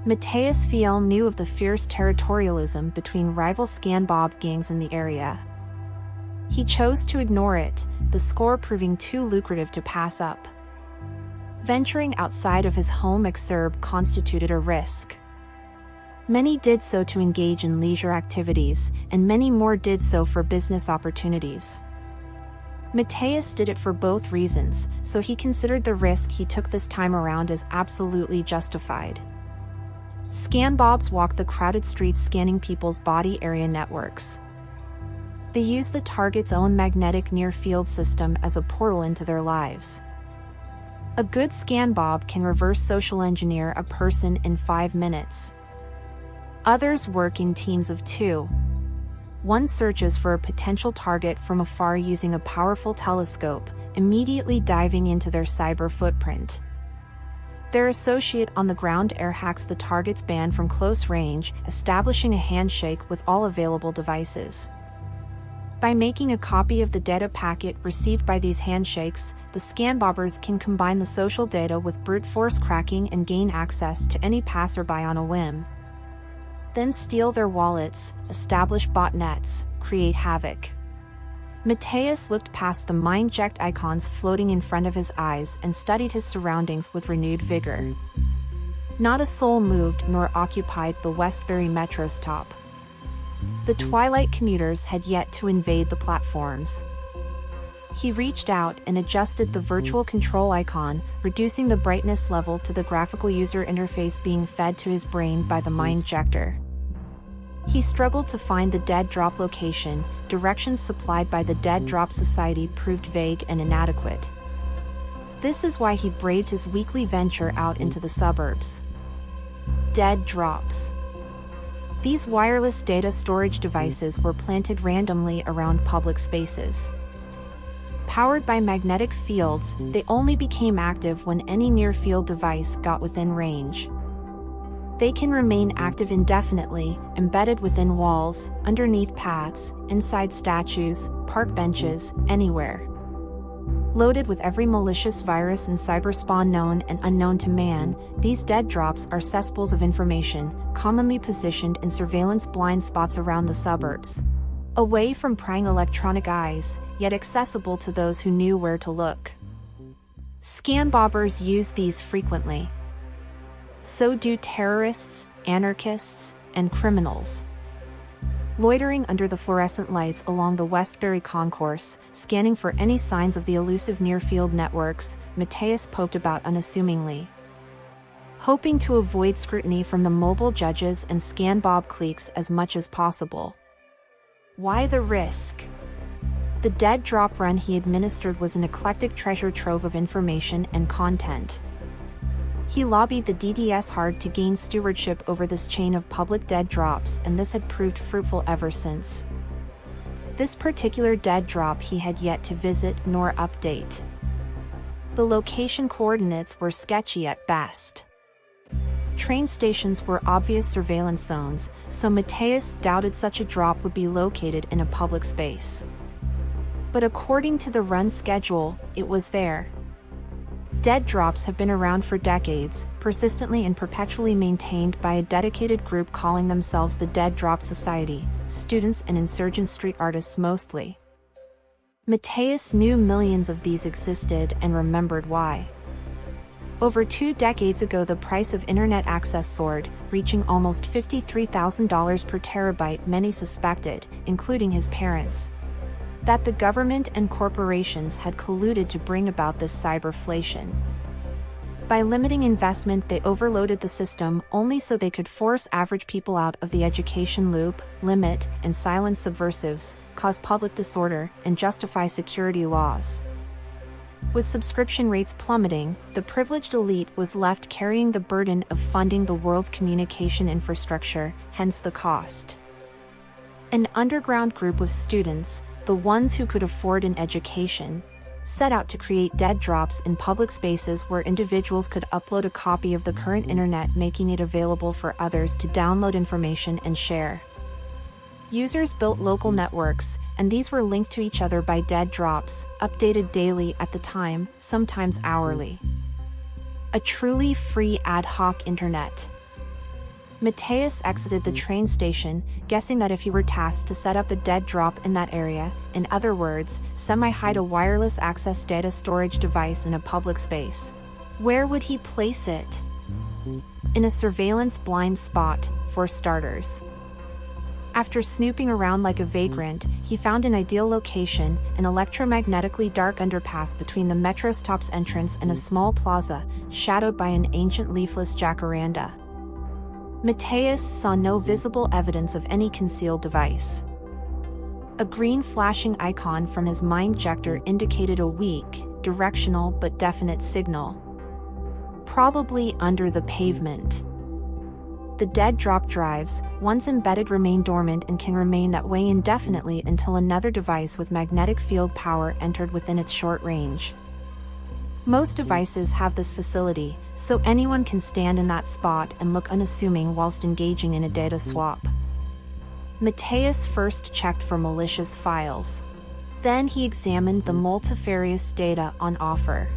Matthias Fiel knew of the fierce territorialism between rival ScanBob gangs in the area. He chose to ignore it, the score proving too lucrative to pass up. Venturing outside of his home exurb constituted a risk. Many did so to engage in leisure activities, and many more did so for business opportunities. Matthias did it for both reasons, so he considered the risk he took this time around as absolutely justified. ScanBobs walk the crowded streets scanning people's body area networks. They use the target's own magnetic near-field system as a portal into their lives. A good ScanBob can reverse social engineer a person in 5 minutes. Others work in teams of 2. One searches for a potential target from afar using a powerful telescope, immediately diving into their cyber footprint. Their associate on the ground air hacks the target's band from close range, establishing a handshake with all available devices. By making a copy of the data packet received by these handshakes, the ScanBobbers can combine the social data with brute force cracking and gain access to any passerby on a whim. Then steal their wallets, establish botnets, create havoc. Matthias looked past the mind-jacked icons floating in front of his eyes and studied his surroundings with renewed vigor. Not a soul moved nor occupied the Westbury metro stop. The twilight commuters had yet to invade the platforms. He reached out and adjusted the virtual control icon, reducing the brightness level to the graphical user interface being fed to his brain by the mind-jector. He struggled to find the dead drop location. Directions supplied by the Dead Drop Society proved vague and inadequate. This is why he braved his weekly venture out into the suburbs. Dead drops. These wireless data storage devices were planted randomly around public spaces. Powered by magnetic fields, they only became active when any near-field device got within range. They can remain active indefinitely, embedded within walls, underneath paths, inside statues, park benches, anywhere. Loaded with every malicious virus and cyberspawn known and unknown to man, these dead drops are cesspools of information, commonly positioned in surveillance blind spots around the suburbs. Away from prying electronic eyes, yet accessible to those who knew where to look. ScanBobbers use these frequently. So do terrorists, anarchists, and criminals. Loitering under the fluorescent lights along the Westbury concourse, scanning for any signs of the elusive near-field networks, Matthias poked about unassumingly. Hoping to avoid scrutiny from the mobile judges and ScanBob cliques as much as possible. Why the risk? The dead drop run he administered was an eclectic treasure trove of information and content. He lobbied the DDS hard to gain stewardship over this chain of public dead drops, and this had proved fruitful ever since. This particular dead drop he had yet to visit nor update. The location coordinates were sketchy at best. Train stations were obvious surveillance zones, so Matthias doubted such a drop would be located in a public space. But according to the run schedule, it was there. Dead drops have been around for decades, persistently and perpetually maintained by a dedicated group calling themselves the Dead Drop Society, students and insurgent street artists mostly. Matthias knew millions of these existed and remembered why. Over 2 decades ago, the price of internet access soared, reaching almost $53,000 per terabyte. Many suspected, including his parents, that the government and corporations had colluded to bring about this cyberflation. By limiting investment, they overloaded the system only so they could force average people out of the education loop, limit and silence subversives, cause public disorder, and justify security laws. With subscription rates plummeting, the privileged elite was left carrying the burden of funding the world's communication infrastructure, hence the cost. An underground group of students, the ones who could afford an education, set out to create dead drops in public spaces where individuals could upload a copy of the current internet, making it available for others to download information and share. Users built local networks, and these were linked to each other by dead drops, updated daily at the time, sometimes hourly. A truly free ad hoc internet. Mateus exited the train station, guessing that if he were tasked to set up a dead drop in that area, in other words, semi-hide a wireless access data storage device in a public space, where would he place it? In a surveillance blind spot, for starters. After snooping around like a vagrant, he found an ideal location, an electromagnetically dark underpass between the metro stop's entrance and a small plaza, shadowed by an ancient leafless jacaranda. Mateus saw no visible evidence of any concealed device. A green flashing icon from his mind-jector indicated a weak, directional but definite signal. Probably under the pavement. The dead drop drives, once embedded, remain dormant and can remain that way indefinitely until another device with magnetic field power entered within its short range. Most devices have this facility, so anyone can stand in that spot and look unassuming whilst engaging in a data swap. Mateus first checked for malicious files. Then he examined the multifarious data on offer.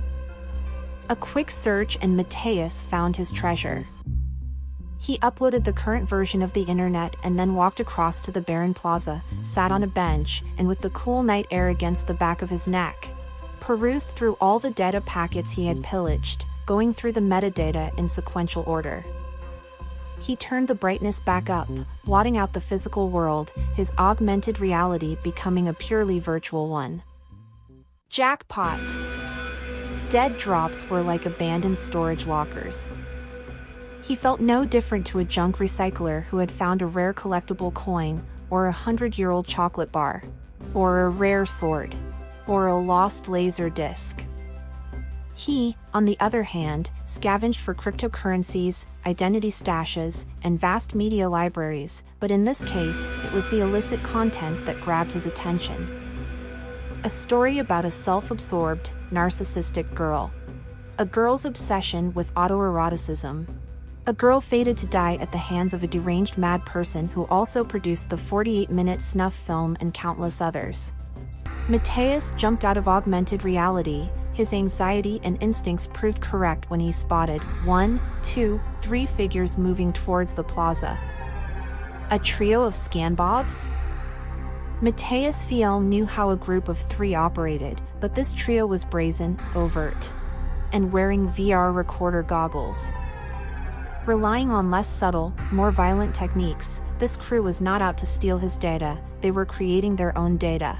A quick search and Mateus found his treasure. He uploaded the current version of the internet and then walked across to the barren plaza, sat on a bench, and with the cool night air against the back of his neck, perused through all the data packets he had pillaged, going through the metadata in sequential order. He turned the brightness back up, blotting out the physical world, his augmented reality becoming a purely virtual one. Jackpot! Dead drops were like abandoned storage lockers. He felt no different to a junk recycler who had found a rare collectible coin, or a 100-year-old chocolate bar, or a rare sword, or a lost laser disc. He, on the other hand, scavenged for cryptocurrencies, identity stashes, and vast media libraries, but in this case, it was the illicit content that grabbed his attention. A story about a self-absorbed, narcissistic girl. A girl's obsession with autoeroticism. A girl fated to die at the hands of a deranged mad person who also produced the 48-minute snuff film and countless others. Mateus jumped out of augmented reality. His anxiety and instincts proved correct when he spotted 1, 2, 3 figures moving towards the plaza. A trio of scanbobs? Mateus Fiel knew how a group of 3 operated, but this trio was brazen, overt, and wearing VR recorder goggles. Relying on less subtle, more violent techniques, this crew was not out to steal his data, they were creating their own data.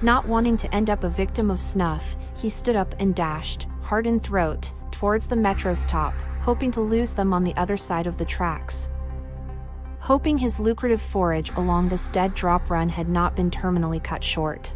Not wanting to end up a victim of snuff, he stood up and dashed, heart in throat, towards the metro stop, hoping to lose them on the other side of the tracks. Hoping his lucrative forage along this dead drop run had not been terminally cut short.